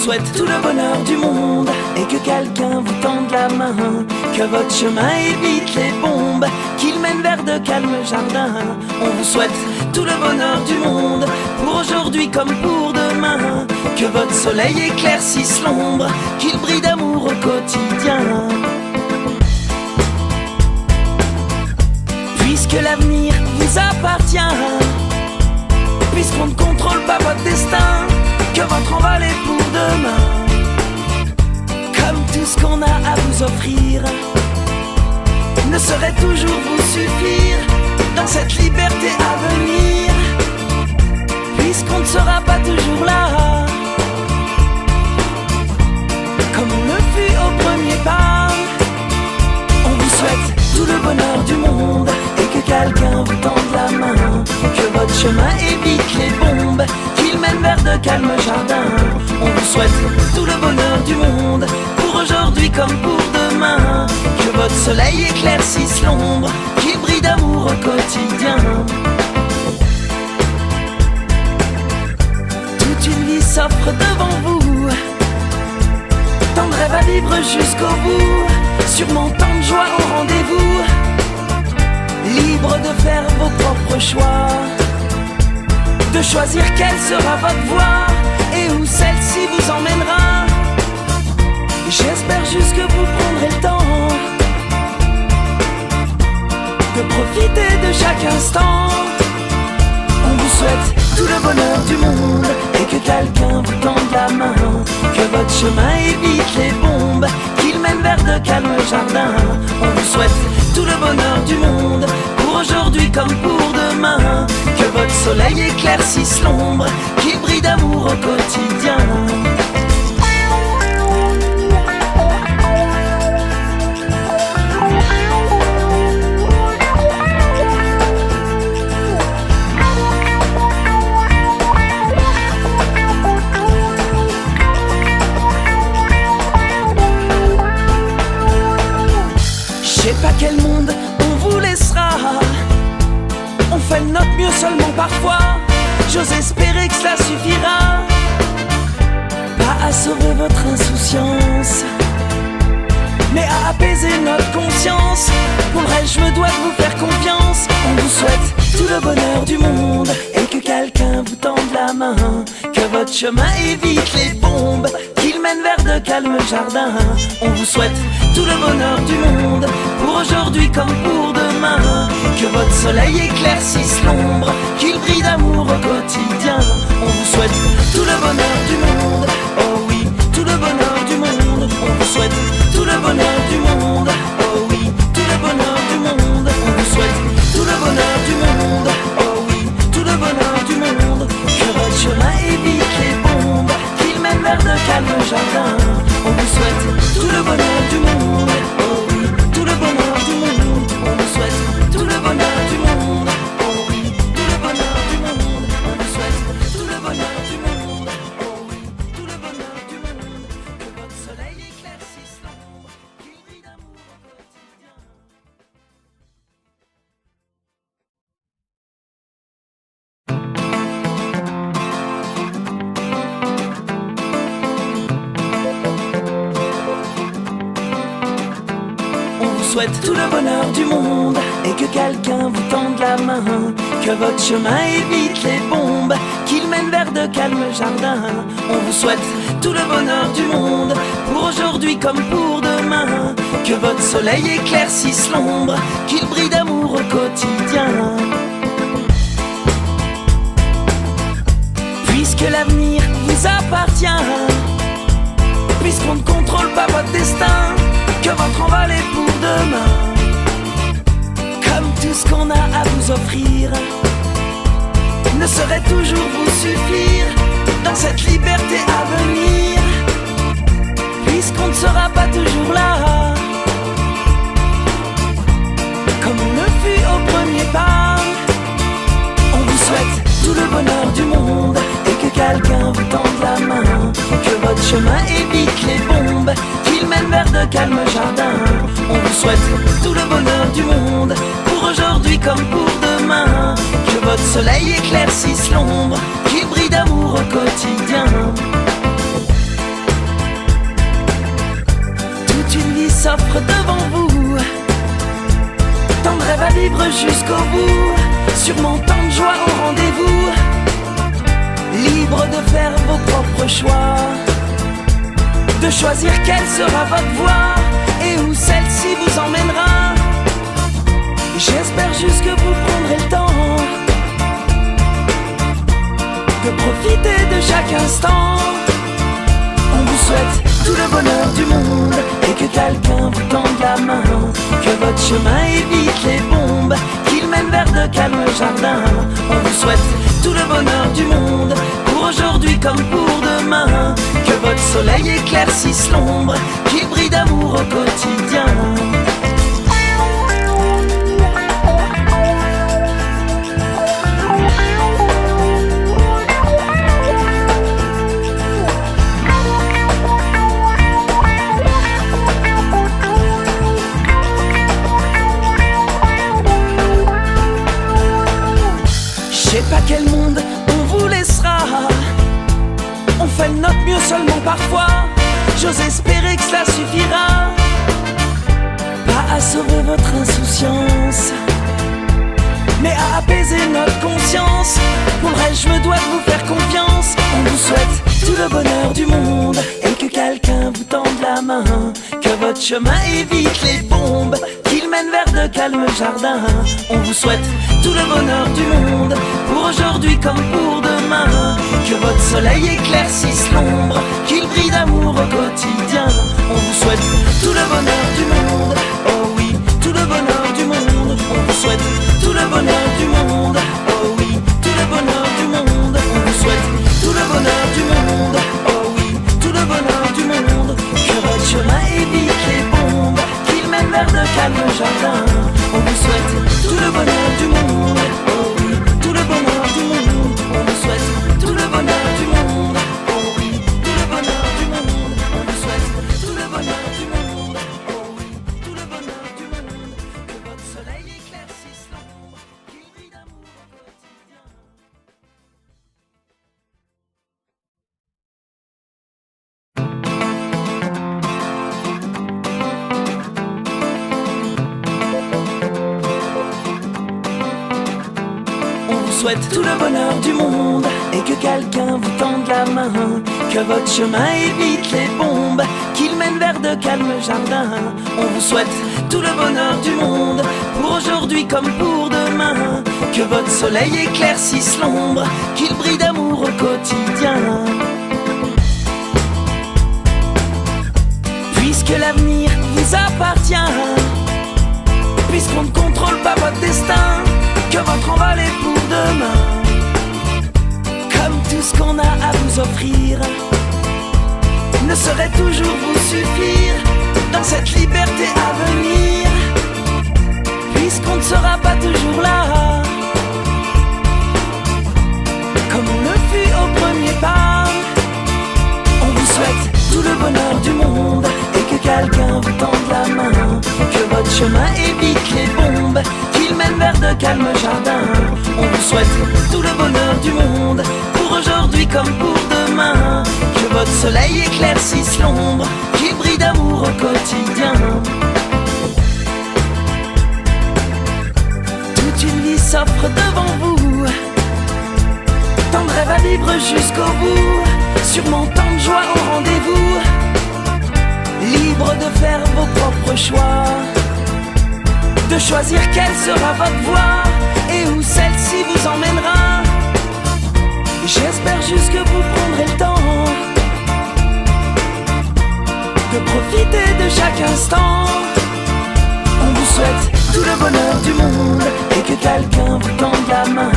souhaite tout le bonheur du monde et que quelqu'un vous tende la main, que votre chemin évite les bombes, qu'il mène vers de calmes jardins. On vous souhaite tout le bonheur du monde, pour aujourd'hui comme pour demain, que votre soleil éclaircisse l'ombre, qu'il brille d'amour au quotidien. Puisque l'avenir vous appartient, puisqu'on ne contrôle pas votre destin, que votre envol est pour demain. Comme tout ce qu'on a à vous offrir ne saurait toujours vous suffire dans cette liberté à venir, puisqu'on ne sera pas toujours là comme on le fut au premier pas. On vous souhaite tout le bonheur du monde et que quelqu'un vous tende la main, que votre chemin évite les bombes, qu'il mène vers de calmes jardins. On vous souhaite tout le bonheur du monde, pour aujourd'hui comme pour demain, que votre soleil éclaircisse l'ombre, qu'il brille d'amour au quotidien. Toute une vie s'offre devant vous, tant de rêves à vivre jusqu'au bout, sûrement tant de joie au rendez-vous, libre de faire vos propres choix, de choisir quelle sera votre voie et où celle-ci vous emmènera. J'espère juste que vous prendrez le temps de profiter de chaque instant. On vous souhaite tout le bonheur du monde et que quelqu'un vous tende la main, que votre chemin évite les bombes, qu'il mène vers de calmes jardins. On vous souhaite tout le bonheur du monde, pour aujourd'hui comme pour demain, que votre soleil éclaircisse l'ombre, qu'il brille d'amour au quotidien. Je sais pas quel monde on vous laissera, on fait de notre mieux seulement parfois. J'ose espérer que cela suffira, pas à sauver votre insouciance, mais à apaiser notre conscience. Pour le reste, je me dois de vous faire confiance. On vous souhaite tout le bonheur du monde et que quelqu'un vous tende la main, que votre chemin évite les bombes, qu'il mène vers de calmes jardins. On vous souhaite tout le bonheur du monde, pour aujourd'hui comme pour demain, que votre soleil éclaircisse l'ombre, qu'il brille d'amour au quotidien. On vous souhaite tout le bonheur du monde, oh oui, tout le bonheur du monde. On vous souhaite tout le bonheur du monde, oh oui, tout le bonheur du monde. On vous souhaite tout le bonheur du monde, oh oui, tout le bonheur du monde, que votre chemin évite les bombes, qu'il mène vers de calmes jardins. On vous souhaite tout le bonheur du monde, oh oui, tout le bonheur du monde. On vous souhaite tout le bonheur du monde, oh oui, tout le bonheur du monde. On vous souhaite tout le bonheur du monde, oh oui, tout le bonheur du monde, que votre soleil éclaircisse l'ombre, qu'il brille d'amour au quotidien. Souhaite tout le bonheur du monde et que quelqu'un vous tende la main, que votre chemin évite les bombes, qu'il mène vers de calmes jardins. On vous souhaite tout le bonheur du monde, pour aujourd'hui comme pour demain, que votre soleil éclaircisse l'ombre, qu'il brille d'amour au quotidien. Puisque l'avenir vous appartient, puisqu'on ne contrôle pas votre destin, que votre envol est pour demain. Comme tout ce qu'on a à vous offrir ne saurait toujours vous suffire dans cette liberté à venir, puisqu'on ne sera pas toujours là comme on le fut au premier pas. On vous souhaite tout le bonheur du monde et que quelqu'un vous tende la main, que votre chemin évite les bombes, qu'il mène vers de calmes jardins. On vous souhaite tout le bonheur du monde, pour aujourd'hui comme pour demain, que votre soleil éclaircisse l'ombre, qu'il brille d'amour au quotidien. s'offre devant vous, tant de rêves à vivre jusqu'au bout, sûrement tant de joie au rendez-vous, libre de faire vos propres choix, de choisir quelle sera votre voie et où celle-ci vous emmènera. J'espère juste que vous prendrez le temps de profiter de chaque instant. On vous souhaite tout le bonheur du monde et que quelqu'un vous tende la main, que votre chemin évite les bombes, qu'il mène vers de calmes jardins. On vous souhaite tout le bonheur du monde, pour aujourd'hui comme pour demain, que votre soleil éclaircisse l'ombre, qu'il brille d'amour au quotidien. Je sais pas quel monde on vous laissera, on fait de notre mieux seulement parfois. J'ose espérer que cela suffira, pas à sauver votre insouciance, mais à apaiser notre conscience. Pour le reste, je me dois de vous faire confiance. On vous souhaite tout le bonheur du monde et que quelqu'un vous tende la main, que votre chemin évite les bombes, qu'il mène vers de calmes jardins. On vous souhaite tout le bonheur du monde, pour aujourd'hui comme pour demain, que votre soleil éclaircisse l'ombre, qu'il brille d'amour au quotidien. On vous souhaite tout le bonheur du monde, oh oui, tout le bonheur du monde. On vous souhaite tout le bonheur du monde, oh oui, tout le bonheur du monde. On vous souhaite tout le bonheur du monde, oh oui, tout le bonheur du monde, que votre chemin évite les bombes, qu'il mène vers de calmes jardins. On vous souhaite tout le bonheur du monde, oh oui, tout le bonheur du monde. On vous souhaite tout le bonheur du monde, oh oui, tout le bonheur du monde. On vous souhaite tout le bonheur du monde, oh oui, tout le bonheur du monde, que votre soleil éclaircisse l'ombre, qu'il brille d'amour au quotidien. Souhaite tout le bonheur du monde et que quelqu'un vous tende la main, que votre chemin évite les bombes, qu'il mène vers de calmes jardins. On vous souhaite tout le bonheur du monde, pour aujourd'hui comme pour demain, que votre soleil éclaircisse l'ombre, qu'il brille d'amour au quotidien. Puisque l'avenir vous appartient, puisqu'on ne contrôle pas votre destin, que votre envol est pour demain, comme tout ce qu'on a à vous offrir ne saurait toujours vous suffire dans cette liberté à venir, puisqu'on ne sera pas toujours là, comme on le fut au premier pas. On vous souhaite tout le bonheur du monde et que quelqu'un vous tende la main, que votre chemin évite les bombes, qu'il mène vers de calmes jardins. On vous souhaite tout le bonheur du monde, pour aujourd'hui comme pour demain, que votre soleil éclaircisse l'ombre, qu'il brille d'amour au quotidien. Toute une vie s'offre devant vous, tant de rêves à vivre jusqu'au bout, sûrement tant de joie au rendez-vous, libre de faire vos propres choix, de choisir quelle sera votre voie et où celle-ci vous emmènera. J'espère juste que vous prendrez le temps de profiter de chaque instant. On vous souhaite tout le bonheur du monde et que quelqu'un vous tende la main,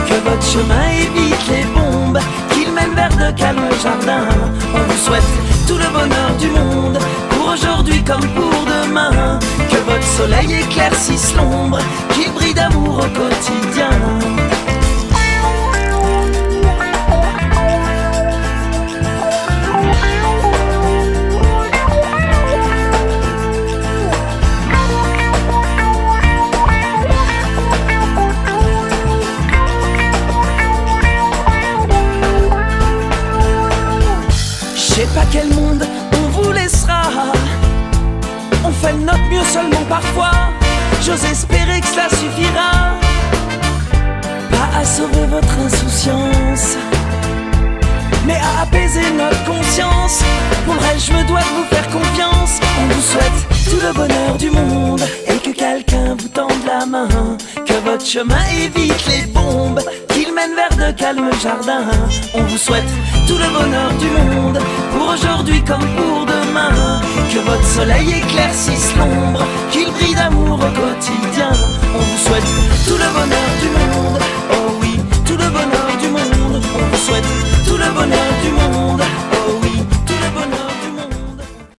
que votre chemin évite les bombes, qu'il mène vers de calmes jardins. On vous souhaite tout le bonheur du monde, pour aujourd'hui comme pour demain, que votre soleil éclaircisse l'ombre, qu'il brille d'amour au quotidien. Je sais pas quel monde on vous laissera, on notre mieux seulement parfois. J'ose espérer que cela suffira, pas à sauver votre insouciance, mais à apaiser notre conscience. Pour le reste, je me dois de vous faire confiance. On vous souhaite tout le bonheur du monde et que quelqu'un vous tende la main, que votre chemin évite les bombes, qu'il mène vers de calmes jardins. On vous souhaite tout le bonheur du monde, pour aujourd'hui comme pour demain, que votre soleil éclaircisse l'ombre, qu'il brille d'amour au quotidien. On vous souhaite tout le bonheur du monde, oh oui, tout le bonheur du monde. On vous souhaite tout le bonheur du monde.